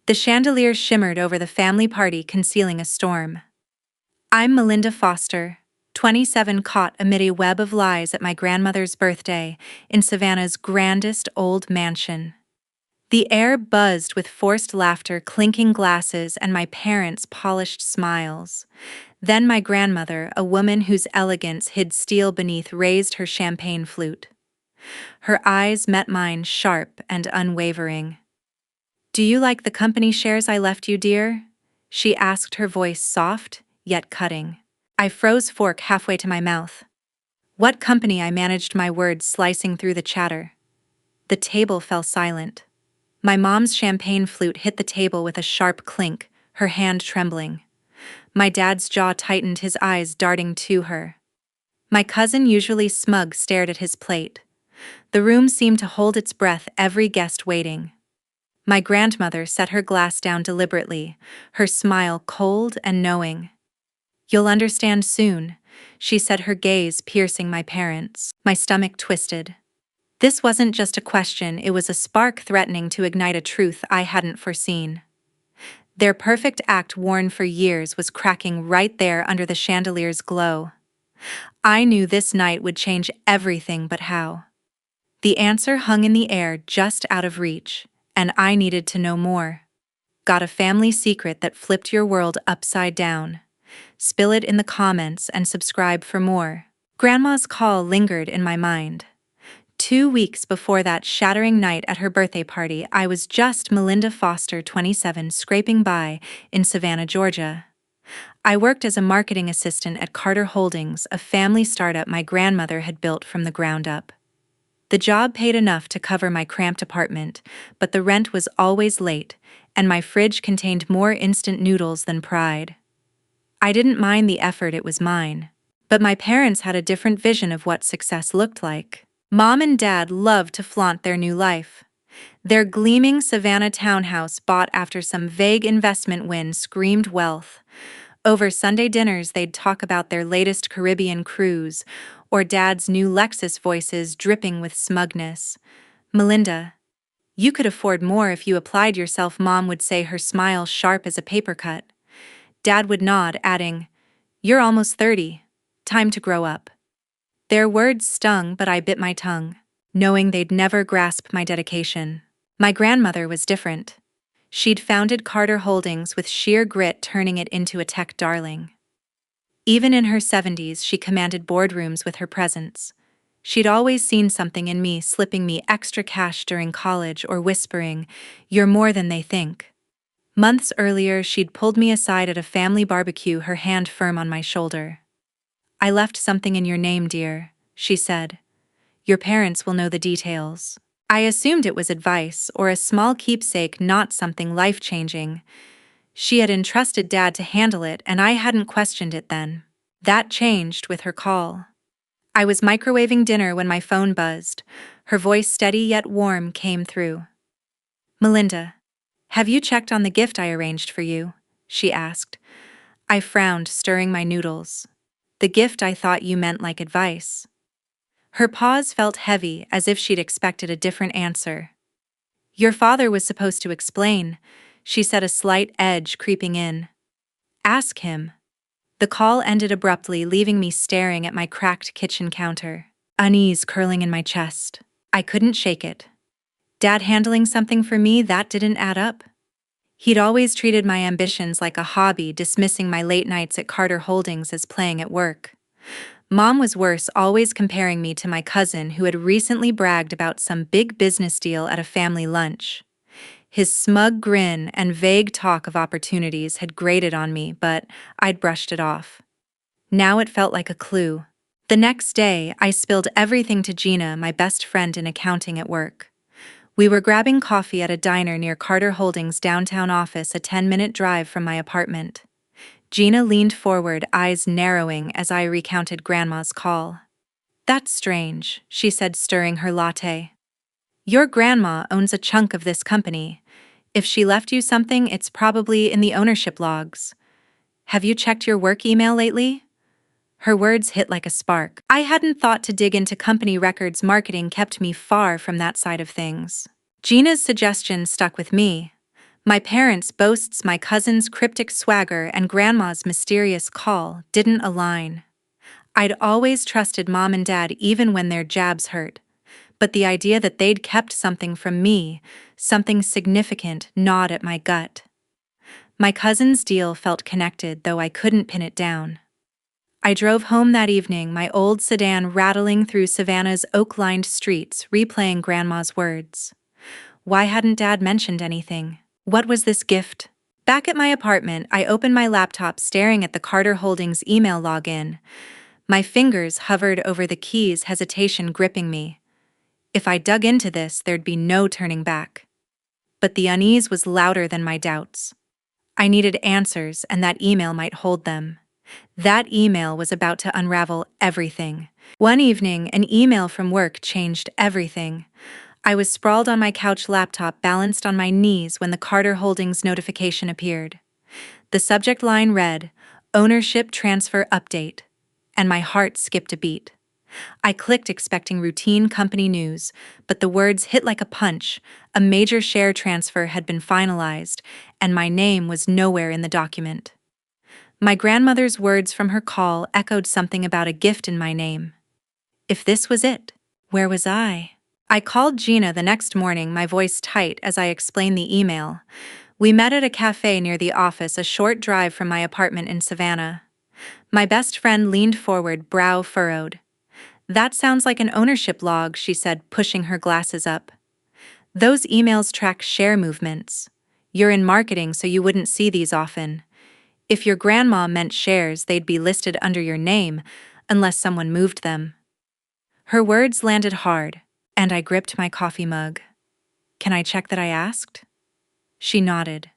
The chandelier shimmered over the family party, concealing a storm. I'm Melinda Foster, 27, caught amid a web of lies at my grandmother's birthday in Savannah's grandest old mansion. The air buzzed with forced laughter, clinking glasses, and my parents' polished smiles. Then my grandmother, a woman whose elegance hid steel beneath, raised her champagne flute. Her eyes met mine, sharp and unwavering. "Do you like the company shares I left you, dear?" she asked, her voice soft, yet cutting. I froze, fork halfway to my mouth. "What company?" I managed, my words slicing through the chatter. The table fell silent. My mom's champagne flute hit the table with a sharp clink, her hand trembling. My dad's jaw tightened, his eyes darting to her. My cousin, usually smug, stared at his plate. The room seemed to hold its breath, every guest waiting. My grandmother set her glass down deliberately, her smile cold and knowing. "You'll understand soon," she said, her gaze piercing my parents. My stomach twisted. This wasn't just a question, it was a spark threatening to ignite a truth I hadn't foreseen. Their perfect act, worn for years, was cracking right there under the chandelier's glow. I knew this night would change everything, but how? The answer hung in the air, just out of reach, and I needed to know more. Got a family secret that flipped your world upside down? Spill it in the comments and subscribe for more. Grandma's call lingered in my mind. 2 weeks before that shattering night at her birthday party, I was just Melinda Foster, 27, scraping by in Savannah, Georgia. I worked as a marketing assistant at Carter Holdings, a family startup my grandmother had built from the ground up. The job paid enough to cover my cramped apartment, but the rent was always late, and my fridge contained more instant noodles than pride. I didn't mind the effort, it was mine. But my parents had a different vision of what success looked like. Mom and Dad loved to flaunt their new life. Their gleaming Savannah townhouse, bought after some vague investment win, screamed wealth. Over Sunday dinners, they'd talk about their latest Caribbean cruise, or Dad's new Lexus, voices dripping with smugness. "Melinda, you could afford more if you applied yourself," Mom would say, her smile sharp as a paper cut. Dad would nod, adding, "You're almost 30. Time to grow up." Their words stung, but I bit my tongue, knowing they'd never grasp my dedication. My grandmother was different. She'd founded Carter Holdings with sheer grit, turning it into a tech darling. Even in her 70s, she commanded boardrooms with her presence. She'd always seen something in me, slipping me extra cash during college or whispering, "You're more than they think." Months earlier, she'd pulled me aside at a family barbecue, her hand firm on my shoulder. "I left something in your name, dear," she said. "Your parents will know the details." I assumed it was advice or a small keepsake, not something life-changing. She had entrusted Dad to handle it, and I hadn't questioned it then. That changed with her call. I was microwaving dinner when my phone buzzed. Her voice, steady yet warm, came through. "Melinda, have you checked on the gift I arranged for you?" she asked. I frowned, stirring my noodles. "The gift? I thought you meant like advice." Her pause felt heavy, as if she'd expected a different answer. "Your father was supposed to explain," she said, a slight edge creeping in. "Ask him." The call ended abruptly, leaving me staring at my cracked kitchen counter, unease curling in my chest. I couldn't shake it. Dad handling something for me? That didn't add up. He'd always treated my ambitions like a hobby, dismissing my late nights at Carter Holdings as playing at work. Mom was worse, always comparing me to my cousin who had recently bragged about some big business deal at a family lunch. His smug grin and vague talk of opportunities had grated on me, but I'd brushed it off. Now it felt like a clue. The next day, I spilled everything to Gina, my best friend in accounting, at work. We were grabbing coffee at a diner near Carter Holdings' downtown office, a 10-minute drive from my apartment. Gina leaned forward, eyes narrowing as I recounted Grandma's call. "That's strange," she said, stirring her latte. "Your grandma owns a chunk of this company. If she left you something, it's probably in the ownership logs. Have you checked your work email lately?" Her words hit like a spark. I hadn't thought to dig into company records. Marketing kept me far from that side of things. Gina's suggestion stuck with me. My parents' boasts, my cousin's cryptic swagger, and grandma's mysterious call didn't align. I'd always trusted mom and dad even when their jabs hurt. But the idea that they'd kept something from me, something significant, gnawed at my gut. My cousin's deal felt connected, though I couldn't pin it down. I drove home that evening, my old sedan rattling through Savannah's oak-lined streets, replaying Grandma's words. Why hadn't Dad mentioned anything? What was this gift? Back at my apartment, I opened my laptop, staring at the Carter Holdings email login. My fingers hovered over the keys, hesitation gripping me. If I dug into this, there'd be no turning back. But the unease was louder than my doubts. I needed answers, and that email might hold them. That email was about to unravel everything. One evening, an email from work changed everything. I was sprawled on my couch, laptop balanced on my knees, when the Carter Holdings notification appeared. The subject line read, "Ownership Transfer Update," and my heart skipped a beat. I clicked, expecting routine company news, but the words hit like a punch. A major share transfer had been finalized, and my name was nowhere in the document. My grandmother's words from her call echoed something about a gift in my name. If this was it, where was I? I called Gina the next morning, my voice tight as I explained the email. We met at a cafe near the office, a short drive from my apartment in Savannah. My best friend leaned forward, brow furrowed. "That sounds like an ownership log," she said, pushing her glasses up. "Those emails track share movements. You're in marketing, so you wouldn't see these often. If your grandma meant shares, they'd be listed under your name, unless someone moved them." Her words landed hard, and I gripped my coffee mug. "Can I check that?" I asked. She nodded.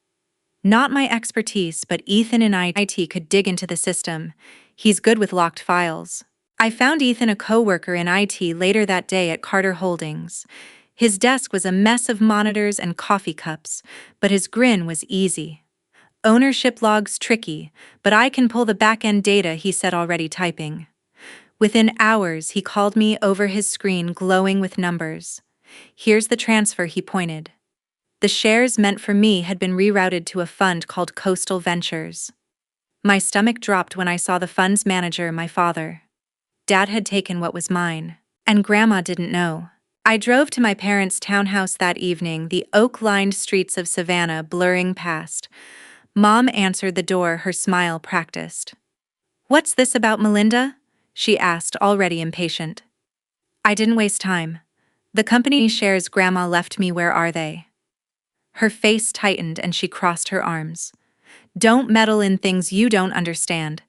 "Not my expertise, but Ethan in IT could dig into the system. He's good with locked files." I found Ethan, a coworker in IT, later that day at Carter Holdings. His desk was a mess of monitors and coffee cups, but his grin was easy. "Ownership logs tricky, but I can pull the back-end data," he said, already typing. Within hours, he called me over his screen, glowing with numbers. "Here's the transfer," he pointed. The shares meant for me had been rerouted to a fund called Coastal Ventures. My stomach dropped when I saw the fund's manager, my father. Dad had taken what was mine, and Grandma didn't know. I drove to my parents' townhouse that evening, the oak-lined streets of Savannah blurring past. Mom answered the door, her smile practiced. "What's this about, Melinda?" she asked, already impatient. I didn't waste time. "The company shares Grandma left me, where are they?" Her face tightened and she crossed her arms. "Don't meddle in things you don't understand."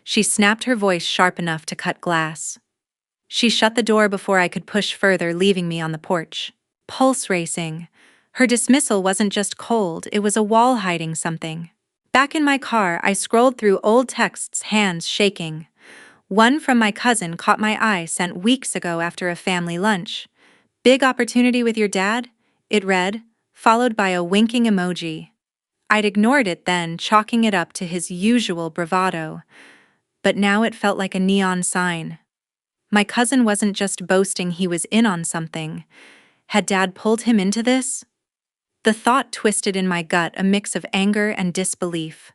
She snapped, her voice sharp enough to cut glass. She shut the door before I could push further, leaving me on the porch, pulse racing. Her dismissal wasn't just cold, it was a wall hiding something. Back in my car, I scrolled through old texts, hands shaking. One from my cousin caught my eye, sent weeks ago after a family lunch. "Big opportunity with your dad?" it read, followed by a winking emoji. I'd ignored it then, chalking it up to his usual bravado. But now it felt like a neon sign. My cousin wasn't just boasting, he was in on something. Had Dad pulled him into this? The thought twisted in my gut, a mix of anger and disbelief.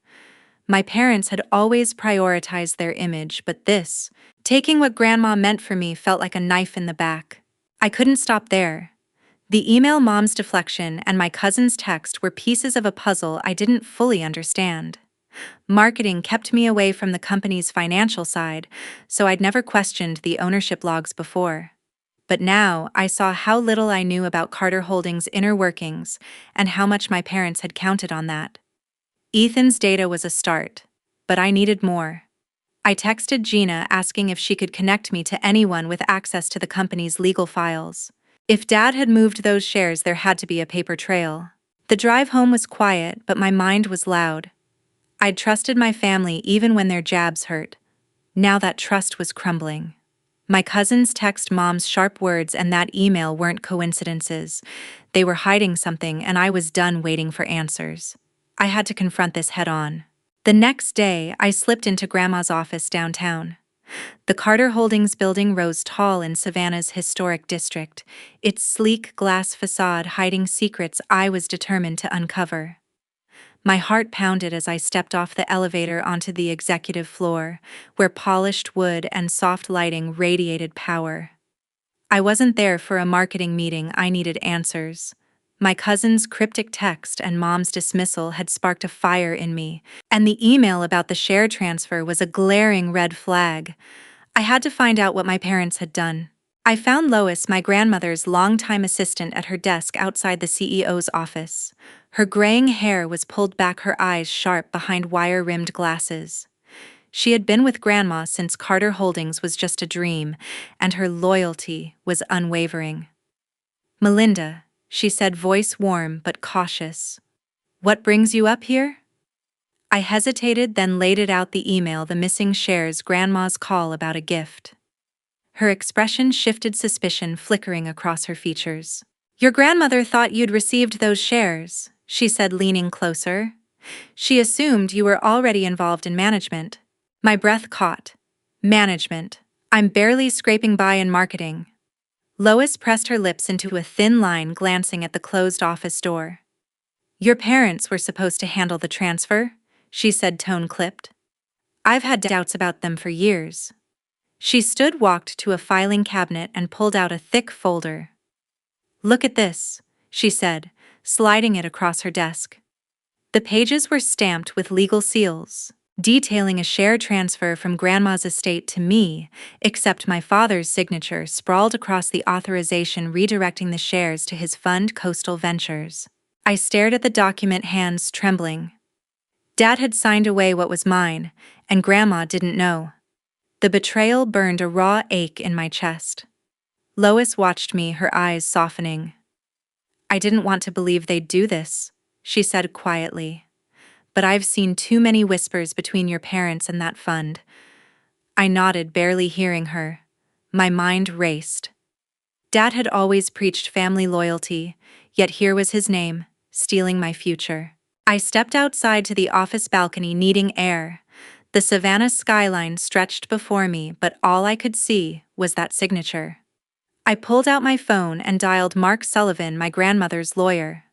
My parents had always prioritized their image, but this, taking what Grandma meant for me, felt like a knife in the back. I couldn't stop there. The email, Mom's deflection, and my cousin's text were pieces of a puzzle I didn't fully understand. Marketing kept me away from the company's financial side, so I'd never questioned the ownership logs before. But now I saw how little I knew about Carter Holdings' inner workings and how much my parents had counted on that. Ethan's data was a start, but I needed more. I texted Gina asking if she could connect me to anyone with access to the company's legal files. If Dad had moved those shares, there had to be a paper trail. The drive home was quiet, but my mind was loud. I'd trusted my family even when their jabs hurt. Now that trust was crumbling. My cousin's text, Mom's sharp words, and that email weren't coincidences. They were hiding something, and I was done waiting for answers. I had to confront this head on. The next day, I slipped into Grandma's office downtown. The Carter Holdings building rose tall in Savannah's historic district, its sleek glass facade hiding secrets I was determined to uncover. My heart pounded as I stepped off the elevator onto the executive floor, where polished wood and soft lighting radiated power. I wasn't there for a marketing meeting, I needed answers. My cousin's cryptic text and mom's dismissal had sparked a fire in me, and the email about the share transfer was a glaring red flag. I had to find out what my parents had done. I found Lois, my grandmother's longtime assistant, at her desk outside the CEO's office. Her graying hair was pulled back, her eyes sharp behind wire-rimmed glasses. She had been with Grandma since Carter Holdings was just a dream, and her loyalty was unwavering. "Melinda," she said, voice warm but cautious. "What brings you up here?" I hesitated, then laid it out: the email, the missing shares, Grandma's call about a gift. Her expression shifted, suspicion flickering across her features. "Your grandmother thought you'd received those shares," she said, leaning closer. "She assumed you were already involved in management." My breath caught. Management. I'm barely scraping by in marketing. Lois pressed her lips into a thin line, glancing at the closed office door. "Your parents were supposed to handle the transfer," she said, tone clipped. "I've had doubts about them for years." She walked to a filing cabinet and pulled out a thick folder. "Look at this," she said, sliding it across her desk. The pages were stamped with legal seals, detailing a share transfer from Grandma's estate to me, except my father's signature sprawled across the authorization redirecting the shares to his fund, Coastal Ventures. I stared at the document, hands trembling. Dad had signed away what was mine, and Grandma didn't know. The betrayal burned a raw ache in my chest. Lois watched me, her eyes softening. "I didn't want to believe they'd do this," she said quietly. "But I've seen too many whispers between your parents and that fund." I nodded, barely hearing her. My mind raced. Dad had always preached family loyalty, yet here was his name, stealing my future. I stepped outside to the office balcony, needing air. The Savannah skyline stretched before me, but all I could see was that signature. I pulled out my phone and dialed Mark Sullivan, my grandmother's lawyer.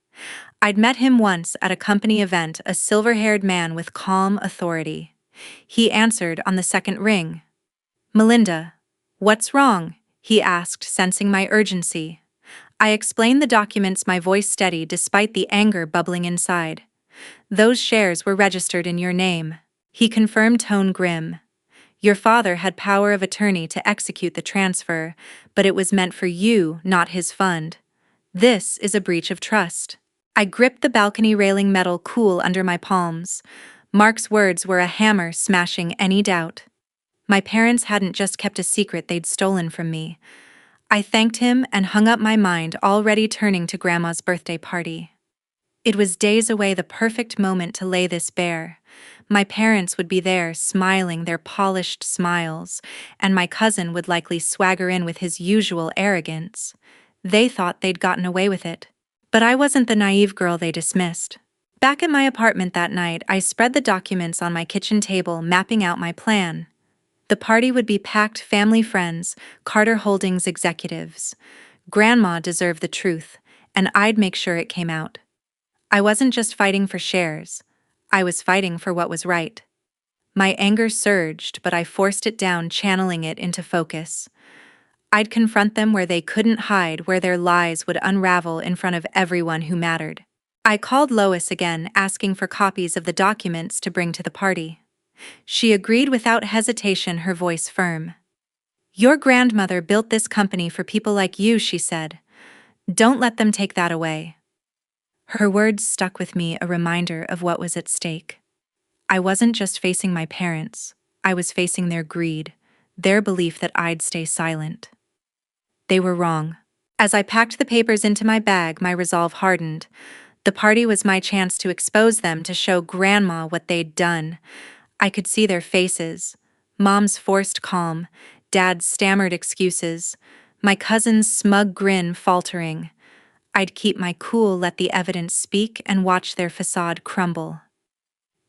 I'd met him once at a company event, a silver-haired man with calm authority. He answered on the second ring. "Melinda, what's wrong?" he asked, sensing my urgency. I explained the documents, my voice steady despite the anger bubbling inside. "Those shares were registered in your name," he confirmed, tone grim. "Your father had power of attorney to execute the transfer, but it was meant for you, not his fund. This is a breach of trust." I gripped the balcony railing, metal cool under my palms. Mark's words were a hammer smashing any doubt. My parents hadn't just kept a secret, they'd stolen from me. I thanked him and hung up my mind, already turning to Grandma's birthday party. It was days away, the perfect moment to lay this bare. My parents would be there, smiling their polished smiles, and my cousin would likely swagger in with his usual arrogance. They thought they'd gotten away with it. But I wasn't the naive girl they dismissed. Back at my apartment that night, I spread the documents on my kitchen table, mapping out my plan. The party would be packed, family, friends, Carter Holdings executives. Grandma deserved the truth, and I'd make sure it came out. I wasn't just fighting for shares. I was fighting for what was right. My anger surged, but I forced it down, channeling it into focus. I'd confront them where they couldn't hide, where their lies would unravel in front of everyone who mattered. I called Lois again, asking for copies of the documents to bring to the party. She agreed without hesitation, her voice firm. "Your grandmother built this company for people like you," she said. "Don't let them take that away." Her words stuck with me, a reminder of what was at stake. I wasn't just facing my parents, I was facing their greed, their belief that I'd stay silent. They were wrong. As I packed the papers into my bag, my resolve hardened. The party was my chance to expose them, to show Grandma what they'd done. I could see their faces. Mom's forced calm, Dad's stammered excuses, my cousin's smug grin faltering. I'd keep my cool, let the evidence speak, and watch their facade crumble.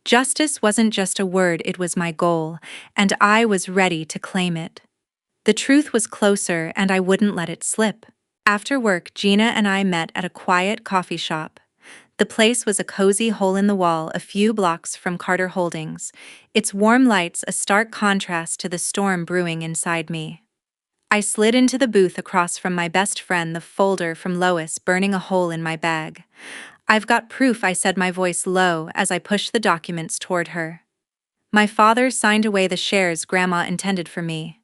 Justice wasn't just a word, it was my goal, and I was ready to claim it. The truth was closer, and I wouldn't let it slip. After work, Gina and I met at a quiet coffee shop. The place was a cozy hole in the wall a few blocks from Carter Holdings, its warm lights a stark contrast to the storm brewing inside me. I slid into the booth across from my best friend, the folder from Lois burning a hole in my bag. "I've got proof," I said, my voice low as I pushed the documents toward her. My father signed away the shares Grandma intended for me.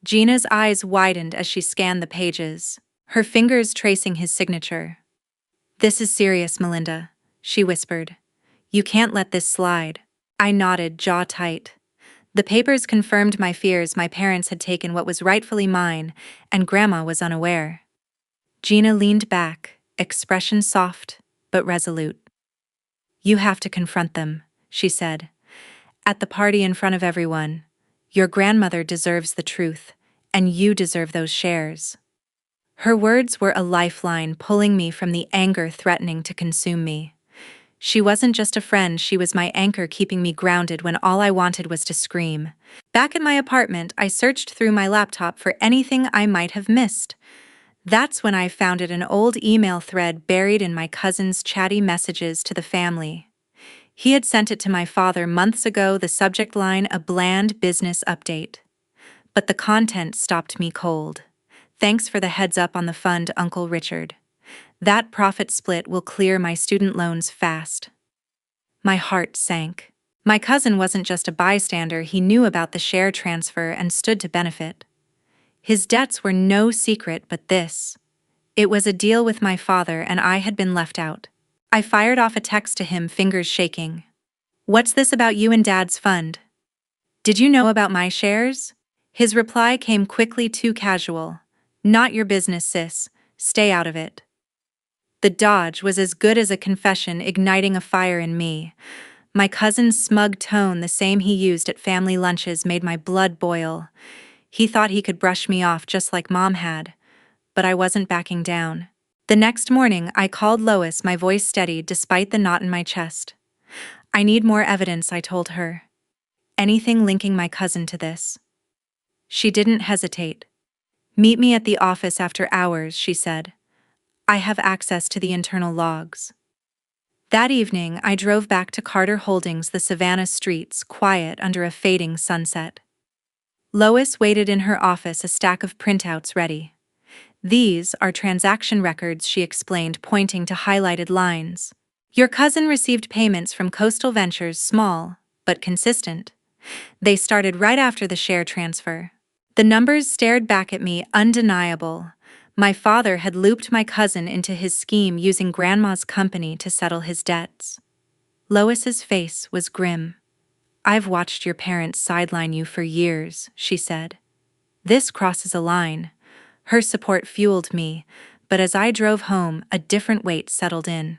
Gina's eyes widened as she scanned the pages, her fingers tracing his signature. "This is serious, Melinda," she whispered. "You can't let this slide." I nodded, jaw tight. The papers confirmed my fears. My parents had taken what was rightfully mine, and Grandma was unaware. Gina leaned back, expression soft but resolute. "You have to confront them," she said. "At the party in front of everyone. Your grandmother deserves the truth, and you deserve those shares." Her words were a lifeline, pulling me from the anger threatening to consume me. She wasn't just a friend, she was my anchor, keeping me grounded when all I wanted was to scream. Back at my apartment, I searched through my laptop for anything I might have missed. That's when I found an old email thread buried in my cousin's chatty messages to the family. He had sent it to my father months ago, the subject line a bland business update. But the content stopped me cold. "Thanks for the heads up on the fund, Uncle Richard. That profit split will clear my student loans fast." My heart sank. My cousin wasn't just a bystander, he knew about the share transfer and stood to benefit. His debts were no secret, but this. It was a deal with my father, and I had been left out. I fired off a text to him, fingers shaking. "What's this about you and Dad's fund? Did you know about my shares?" His reply came quickly, too casual. "Not your business, sis. Stay out of it." The dodge was as good as a confession, igniting a fire in me. My cousin's smug tone, the same he used at family lunches, made my blood boil. He thought he could brush me off just like Mom had, but I wasn't backing down. The next morning, I called Lois, my voice steady despite the knot in my chest. "I need more evidence," I told her. "Anything linking my cousin to this." She didn't hesitate. "Meet me at the office after hours," she said. "I have access to the internal logs." That evening, I drove back to Carter Holdings, the Savannah streets, quiet under a fading sunset. Lois waited in her office, a stack of printouts ready. "These are transaction records," she explained, pointing to highlighted lines. "Your cousin received payments from Coastal Ventures, small, but consistent. They started right after the share transfer." The numbers stared back at me, undeniable. My father had looped my cousin into his scheme, using Grandma's company to settle his debts. Lois's face was grim. "I've watched your parents sideline you for years," she said. "This crosses a line." Her support fueled me, but as I drove home, a different weight settled in.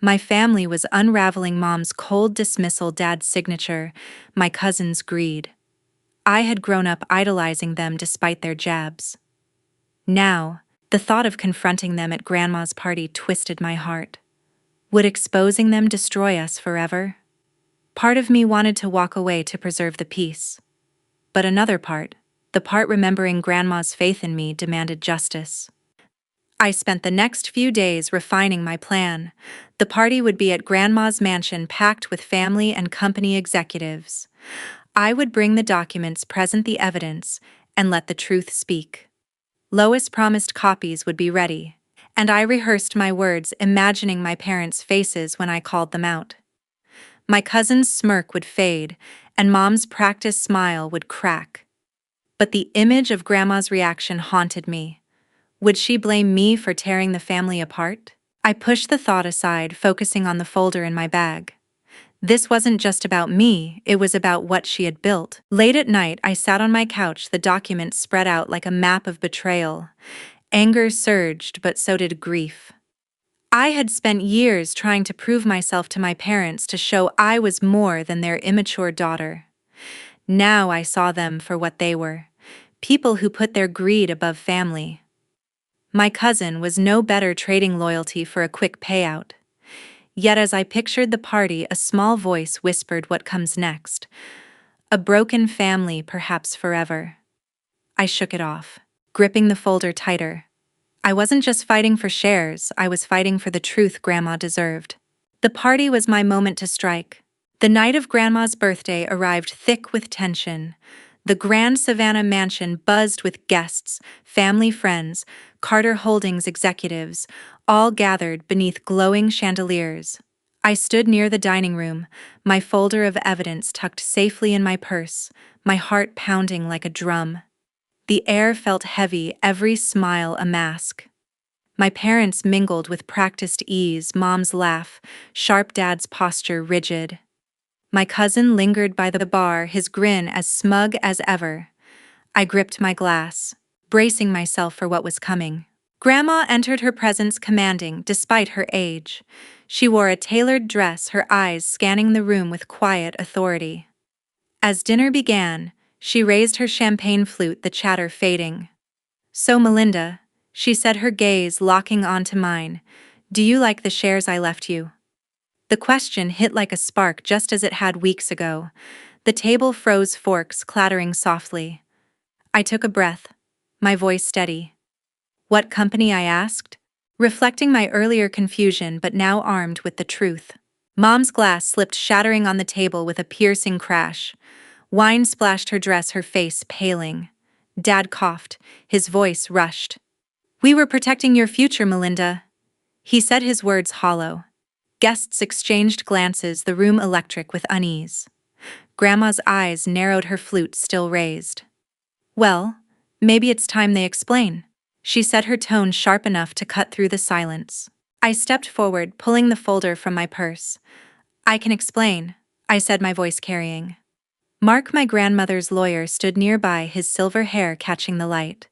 My family was unraveling: Mom's cold dismissal, Dad's signature, my cousin's greed. I had grown up idolizing them despite their jabs. Now, the thought of confronting them at Grandma's party twisted my heart. Would exposing them destroy us forever? Part of me wanted to walk away to preserve the peace. But another part, the part remembering Grandma's faith in me, demanded justice. I spent the next few days refining my plan. The party would be at Grandma's mansion, packed with family and company executives. I would bring the documents, present the evidence, and let the truth speak. Lois promised copies would be ready, and I rehearsed my words, imagining my parents' faces when I called them out. My cousin's smirk would fade, and Mom's practiced smile would crack. But the image of Grandma's reaction haunted me. Would she blame me for tearing the family apart? I pushed the thought aside, focusing on the folder in my bag. This wasn't just about me, it was about what she had built. Late at night, I sat on my couch, the documents spread out like a map of betrayal. Anger surged, but so did grief. I had spent years trying to prove myself to my parents, to show I was more than their immature daughter. Now I saw them for what they were: people who put their greed above family. My cousin was no better, trading loyalty for a quick payout. Yet as I pictured the party, a small voice whispered what comes next. A broken family, perhaps forever. I shook it off, gripping the folder tighter. I wasn't just fighting for shares, I was fighting for the truth Grandma deserved. The party was my moment to strike. The night of Grandma's birthday arrived thick with tension. The grand Savannah mansion buzzed with guests, family friends, Carter Holdings executives, all gathered beneath glowing chandeliers. I stood near the dining room, my folder of evidence tucked safely in my purse, my heart pounding like a drum. The air felt heavy, every smile a mask. My parents mingled with practiced ease, Mom's laugh, sharp Dad's posture rigid. My cousin lingered by the bar, his grin as smug as ever. I gripped my glass, bracing myself for what was coming. Grandma entered her presence commanding, despite her age. She wore a tailored dress, her eyes scanning the room with quiet authority. As dinner began, she raised her champagne flute, the chatter fading. "So, Melinda," she said, her gaze locking onto mine, "do you like the shares I left you?" The question hit like a spark just as it had weeks ago. The table froze, forks clattering softly. I took a breath, my voice steady. "What company?" I asked, reflecting my earlier confusion but now armed with the truth. Mom's glass slipped shattering on the table with a piercing crash. Wine splashed her dress, her face paling. Dad coughed, his voice rushed. "We were protecting your future, Melinda." He said, his words hollow. Guests exchanged glances, the room electric with unease. Grandma's eyes narrowed, her flute still raised. "Well, maybe it's time they explain," she said, her tone sharp enough to cut through the silence. I stepped forward, pulling the folder from my purse. "I can explain," I said, my voice carrying. Mark, my grandmother's lawyer, stood nearby, his silver hair catching the light.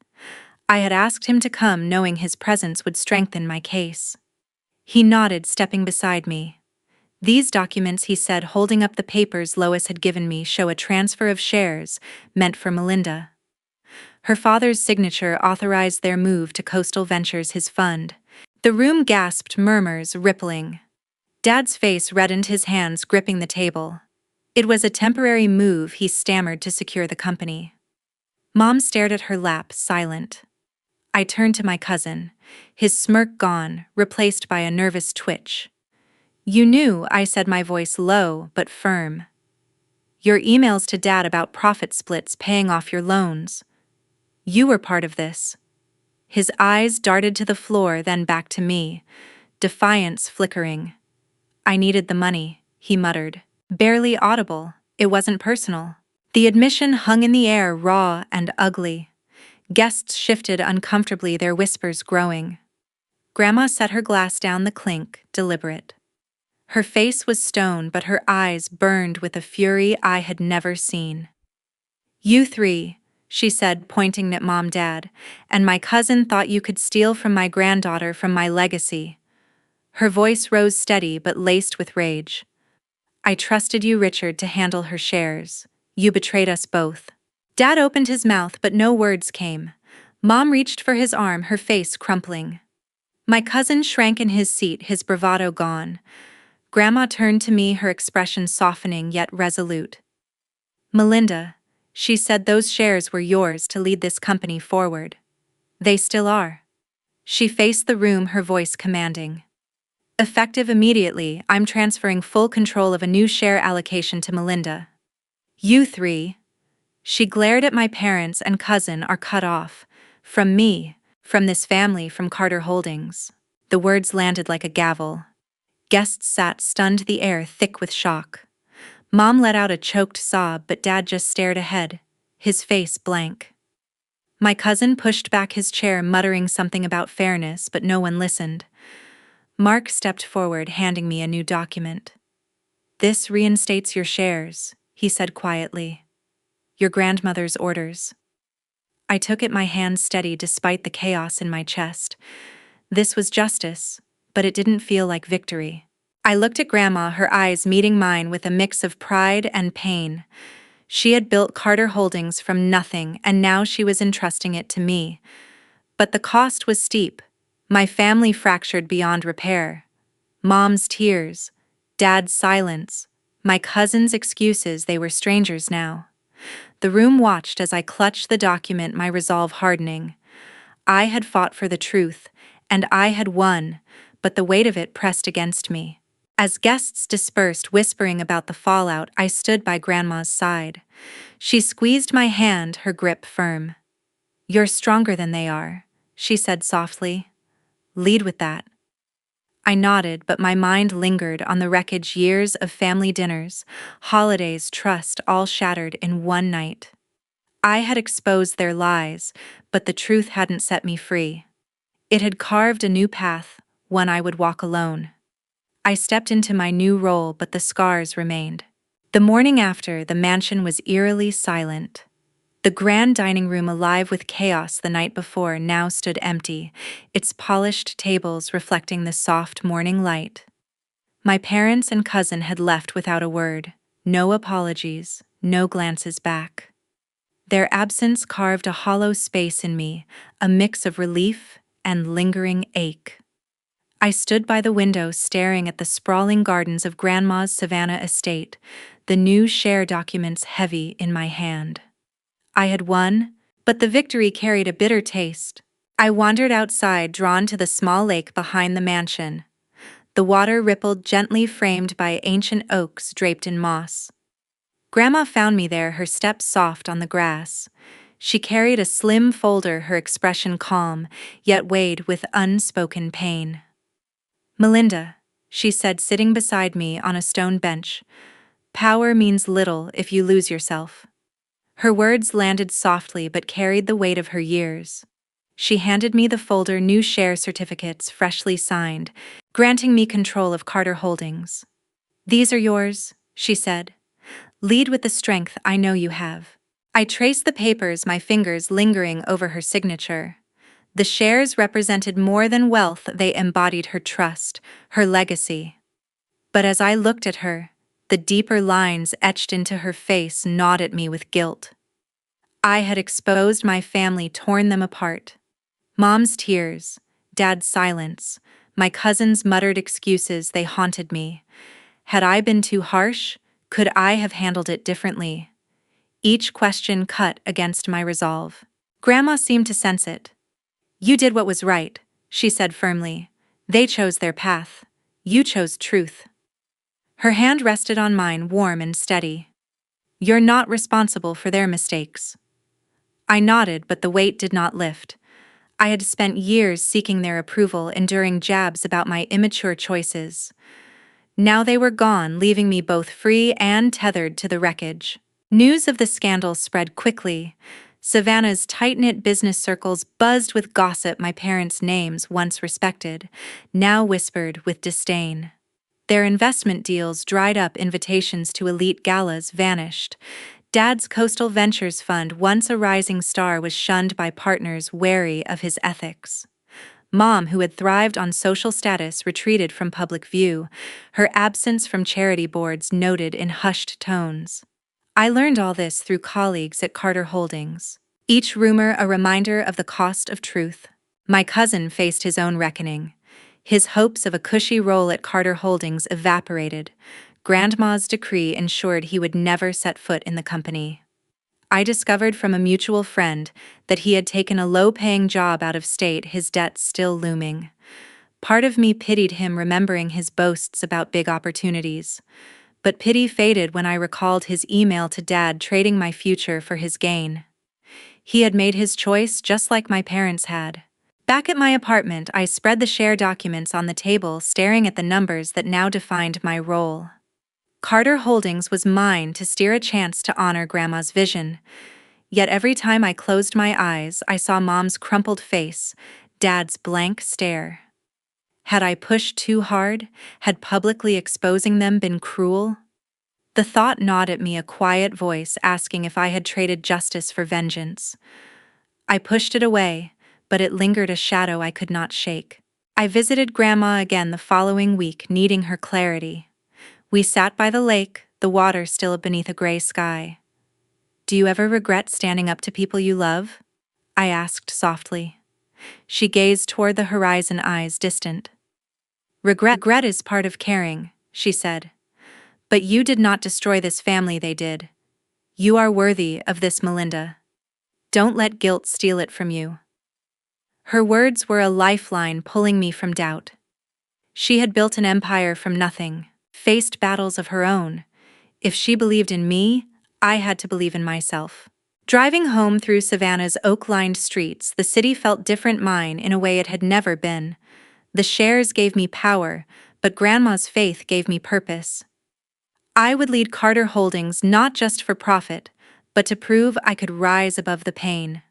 I had asked him to come, knowing his presence would strengthen my case. He nodded, stepping beside me. "These documents," he said, holding up the papers Lois had given me, "show a transfer of shares meant for Melinda. Her father's signature authorized their move to Coastal Ventures, his fund." The room gasped, murmurs rippling. Dad's face reddened, his hands gripping the table. "It was a temporary move," he stammered, "to secure the company." Mom stared at her lap, silent. I turned to my cousin, his smirk gone, replaced by a nervous twitch. "You knew," I said, my voice low but firm. "Your emails to Dad about profit splits, paying off your loans. You were part of this." His eyes darted to the floor, then back to me, defiance flickering. "I needed the money," he muttered, barely audible. It wasn't personal. The admission hung in the air, raw and ugly. Guests shifted uncomfortably, their whispers growing. Grandma set her glass down, the clink, deliberate. Her face was stone, but her eyes burned with a fury I had never seen. "You three," she said, pointing at Mom, Dad, "and my cousin thought you could steal from my granddaughter, from my legacy." Her voice rose steady but laced with rage. "I trusted you, Richard, to handle her shares. You betrayed us both." Dad opened his mouth but no words came. Mom reached for his arm, her face crumpling. My cousin shrank in his seat, his bravado gone. Grandma turned to me, her expression softening yet resolute. "Melinda," she said, "those shares were yours to lead this company forward. They still are." She faced the room, her voice commanding. "Effective immediately, I'm transferring full control of a new share allocation to Melinda. You three," she glared at my parents and cousin, "are cut off. From me, from this family, from Carter Holdings." The words landed like a gavel. Guests sat stunned, the air thick with shock. Mom let out a choked sob, but Dad just stared ahead, his face blank. My cousin pushed back his chair, muttering something about fairness, but no one listened. Mark stepped forward, handing me a new document. "This reinstates your shares," he said quietly. "Your grandmother's orders." I took it, my hands steady despite the chaos in my chest. This was justice, but it didn't feel like victory. I looked at Grandma, her eyes meeting mine with a mix of pride and pain. She had built Carter Holdings from nothing, and now she was entrusting it to me. But the cost was steep. My family fractured beyond repair. Mom's tears, Dad's silence, my cousin's excuses, they were strangers now. The room watched as I clutched the document, my resolve hardening. I had fought for the truth, and I had won, but the weight of it pressed against me. As guests dispersed whispering about the fallout, I stood by Grandma's side. She squeezed my hand, her grip firm. "You're stronger than they are," she said softly. "Lead with that." I nodded, but my mind lingered on the wreckage: years of family dinners, holidays, trust, all shattered in one night. I had exposed their lies, but the truth hadn't set me free. It had carved a new path, one I would walk alone. I stepped into my new role, but the scars remained. The morning after, the mansion was eerily silent. The grand dining room, alive with chaos the night before, now stood empty, its polished tables reflecting the soft morning light. My parents and cousin had left without a word, no apologies, no glances back. Their absence carved a hollow space in me, a mix of relief and lingering ache. I stood by the window staring at the sprawling gardens of Grandma's Savannah estate, the new share documents heavy in my hand. I had won, but the victory carried a bitter taste. I wandered outside, drawn to the small lake behind the mansion. The water rippled gently, framed by ancient oaks draped in moss. Grandma found me there, her steps soft on the grass. She carried a slim folder, her expression calm, yet weighed with unspoken pain. "Melinda," she said, sitting beside me on a stone bench, "power means little if you lose yourself." Her words landed softly but carried the weight of her years. She handed me the folder, new share certificates freshly signed, granting me control of Carter Holdings. "These are yours," she said. "Lead with the strength I know you have." I traced the papers, my fingers lingering over her signature. The shares represented more than wealth, they embodied her trust, her legacy. But as I looked at her, the deeper lines etched into her face gnawed at me with guilt. I had exposed my family, torn them apart. Mom's tears, Dad's silence, my cousin's muttered excuses, they haunted me. Had I been too harsh? Could I have handled it differently? Each question cut against my resolve. Grandma seemed to sense it. "You did what was right," she said firmly. "They chose their path. You chose truth." Her hand rested on mine, warm and steady. "You're not responsible for their mistakes." I nodded, but the weight did not lift. I had spent years seeking their approval, enduring jabs about my immature choices. Now they were gone, leaving me both free and tethered to the wreckage. News of the scandal spread quickly. Savannah's tight-knit business circles buzzed with gossip. My parents' names, once respected, now whispered with disdain. Their investment deals dried up, invitations to elite galas vanished. Dad's Coastal Ventures Fund, once a rising star, was shunned by partners wary of his ethics. Mom, who had thrived on social status, retreated from public view, her absence from charity boards noted in hushed tones. I learned all this through colleagues at Carter Holdings, each rumor a reminder of the cost of truth. My cousin faced his own reckoning. His hopes of a cushy role at Carter Holdings evaporated. Grandma's decree ensured he would never set foot in the company. I discovered from a mutual friend that he had taken a low-paying job out of state, his debts still looming. Part of me pitied him, remembering his boasts about big opportunities. But pity faded when I recalled his email to Dad, trading my future for his gain. He had made his choice just like my parents had. Back at my apartment, I spread the share documents on the table, staring at the numbers that now defined my role. Carter Holdings was mine to steer, a chance to honor Grandma's vision. Yet every time I closed my eyes, I saw Mom's crumpled face, Dad's blank stare. Had I pushed too hard? Had publicly exposing them been cruel? The thought gnawed at me, a quiet voice asking if I had traded justice for vengeance. I pushed it away, but it lingered, a shadow I could not shake. I visited Grandma again the following week, needing her clarity. We sat by the lake, the water still beneath a gray sky. "Do you ever regret standing up to people you love?" I asked softly. She gazed toward the horizon, eyes distant. Regret is part of caring," she said. "But you did not destroy this family, they did. You are worthy of this, Melinda. Don't let guilt steal it from you." Her words were a lifeline pulling me from doubt. She had built an empire from nothing, faced battles of her own. If she believed in me, I had to believe in myself. Driving home through Savannah's oak-lined streets, the city felt different mine in a way it had never been. The shares gave me power, but Grandma's faith gave me purpose. I would lead Carter Holdings not just for profit, but to prove I could rise above the pain.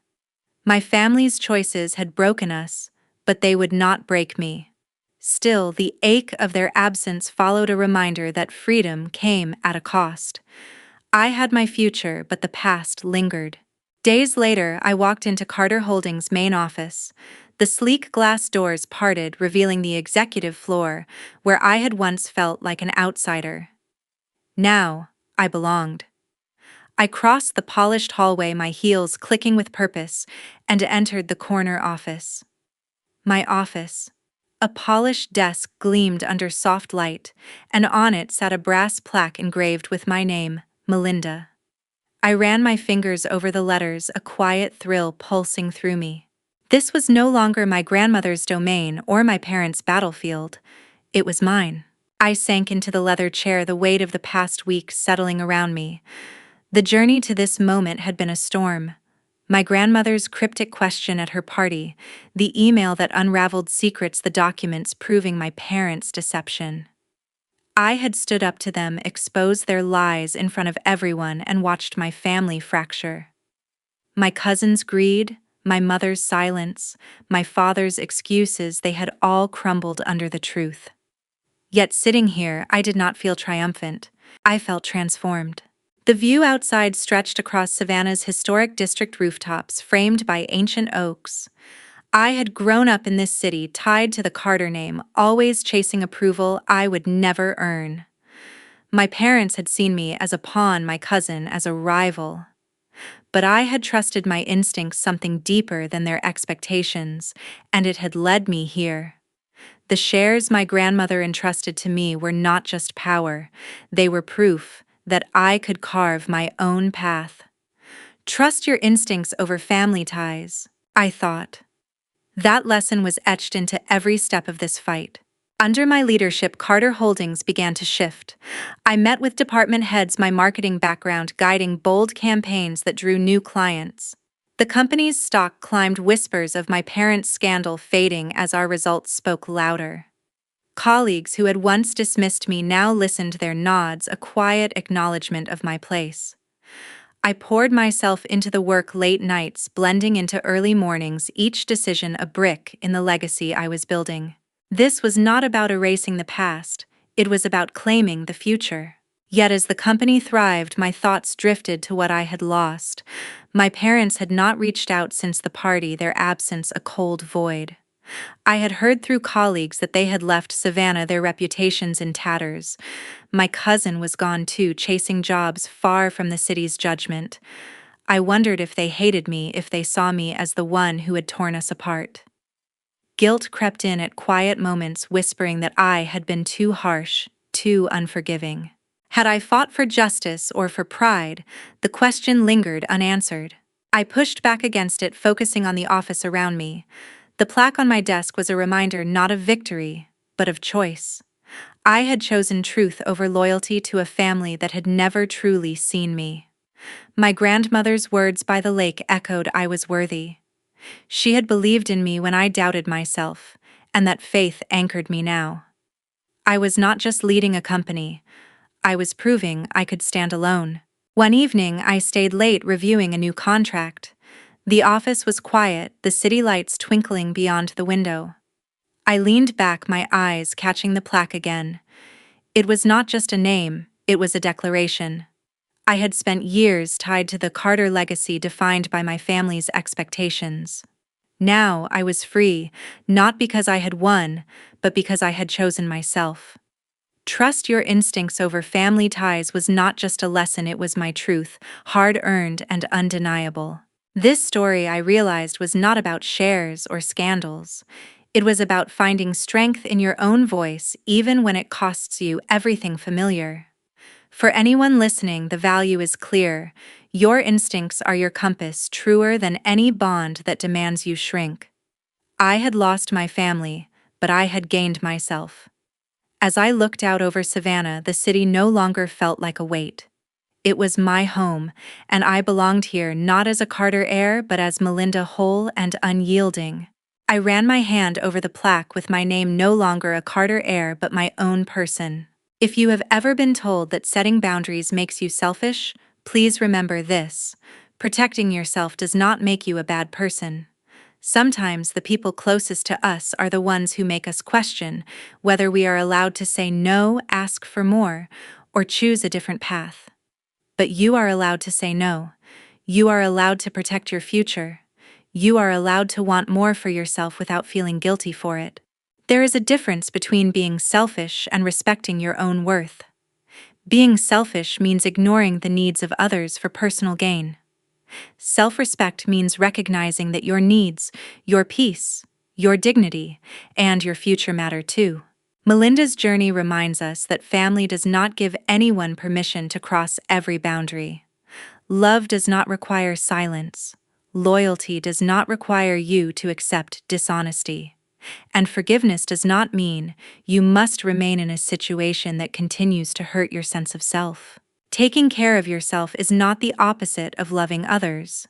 My family's choices had broken us, but they would not break me. Still, the ache of their absence followed a reminder that freedom came at a cost. I had my future, but the past lingered. Days later, I walked into Carter Holdings' main office. The sleek glass doors parted, revealing the executive floor, where I had once felt like an outsider. Now, I belonged. I crossed the polished hallway, my heels clicking with purpose, and entered the corner office. My office. A polished desk gleamed under soft light, and on it sat a brass plaque engraved with my name, Melinda. I ran my fingers over the letters, a quiet thrill pulsing through me. This was no longer my grandmother's domain or my parents' battlefield. It was mine. I sank into the leather chair, the weight of the past week settling around me. The journey to this moment had been a storm. My grandmother's cryptic question at her party, the email that unraveled secrets, the documents proving my parents' deception. I had stood up to them, exposed their lies in front of everyone, and watched my family fracture. My cousin's greed, my mother's silence, my father's excuses, they had all crumbled under the truth. Yet sitting here, I did not feel triumphant. I felt transformed. The view outside stretched across Savannah's historic district rooftops, framed by ancient oaks. I had grown up in this city, tied to the Carter name, always chasing approval I would never earn. My parents had seen me as a pawn, my cousin as a rival. But I had trusted my instincts, something deeper than their expectations, and it had led me here. The shares my grandmother entrusted to me were not just power, they were proof that I could carve my own path. Trust your instincts over family ties, I thought. That lesson was etched into every step of this fight. Under my leadership, Carter Holdings began to shift. I met with department heads, my marketing background guiding bold campaigns that drew new clients. The company's stock climbed, whispers of my parents' scandal fading as our results spoke louder. Colleagues who had once dismissed me now listened, their nods a quiet acknowledgement of my place. I poured myself into the work, late nights blending into early mornings, each decision a brick in the legacy I was building. This was not about erasing the past, it was about claiming the future. Yet as the company thrived, my thoughts drifted to what I had lost. My parents had not reached out since the party, their absence a cold void. I had heard through colleagues that they had left Savannah, their reputations in tatters. My cousin was gone too, chasing jobs far from the city's judgment. I wondered if they hated me, if they saw me as the one who had torn us apart. Guilt crept in at quiet moments, whispering that I had been too harsh, too unforgiving. Had I fought for justice or for pride? The question lingered unanswered. I pushed back against it, focusing on the office around me. The plaque on my desk was a reminder not of victory, but of choice. I had chosen truth over loyalty to a family that had never truly seen me. My grandmother's words by the lake echoed, I was worthy. She had believed in me when I doubted myself, and that faith anchored me now. I was not just leading a company, I was proving I could stand alone. One evening, I stayed late reviewing a new contract. The office was quiet, the city lights twinkling beyond the window. I leaned back, my eyes catching the plaque again. It was not just a name, it was a declaration. I had spent years tied to the Carter legacy, defined by my family's expectations. Now I was free, not because I had won, but because I had chosen myself. Trust your instincts over family ties was not just a lesson, it was my truth, hard-earned and undeniable. This story, I realized, was not about shares or scandals. It was about finding strength in your own voice, even when it costs you everything familiar. For anyone listening, the value is clear. Your instincts are your compass, truer than any bond that demands you shrink. I had lost my family, but I had gained myself. As I looked out over Savannah, the city no longer felt like a weight. It was my home, and I belonged here not as a Carter heir but as Melinda whole and unyielding. I ran my hand over the plaque with my name no longer a Carter heir but my own person. If you have ever been told that setting boundaries makes you selfish, please remember this. Protecting yourself does not make you a bad person. Sometimes the people closest to us are the ones who make us question whether we are allowed to say no, ask for more, or choose a different path. But you are allowed to say no. You are allowed to protect your future. You are allowed to want more for yourself without feeling guilty for it. There is a difference between being selfish and respecting your own worth. Being selfish means ignoring the needs of others for personal gain. Self-respect means recognizing that your needs, your peace, your dignity, and your future matter too. Melinda's journey reminds us that family does not give anyone permission to cross every boundary. Love does not require silence. Loyalty does not require you to accept dishonesty. And forgiveness does not mean you must remain in a situation that continues to hurt your sense of self. Taking care of yourself is not the opposite of loving others.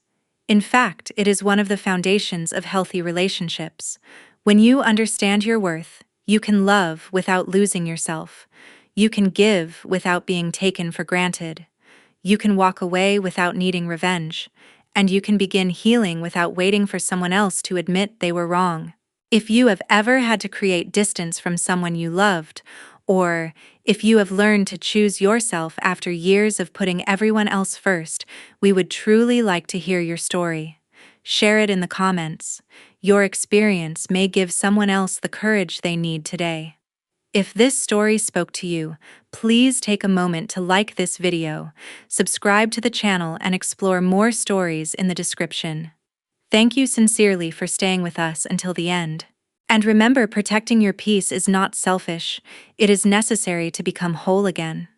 In fact, it is one of the foundations of healthy relationships. When you understand your worth, you can love without losing yourself. You can give without being taken for granted. You can walk away without needing revenge. And you can begin healing without waiting for someone else to admit they were wrong. If you have ever had to create distance from someone you loved, or if you have learned to choose yourself after years of putting everyone else first, we would truly like to hear your story. Share it in the comments. Your experience may give someone else the courage they need today. If this story spoke to you, please take a moment to like this video, subscribe to the channel, and explore more stories in the description. Thank you sincerely for staying with us until the end. And remember, protecting your peace is not selfish, it is necessary to become whole again.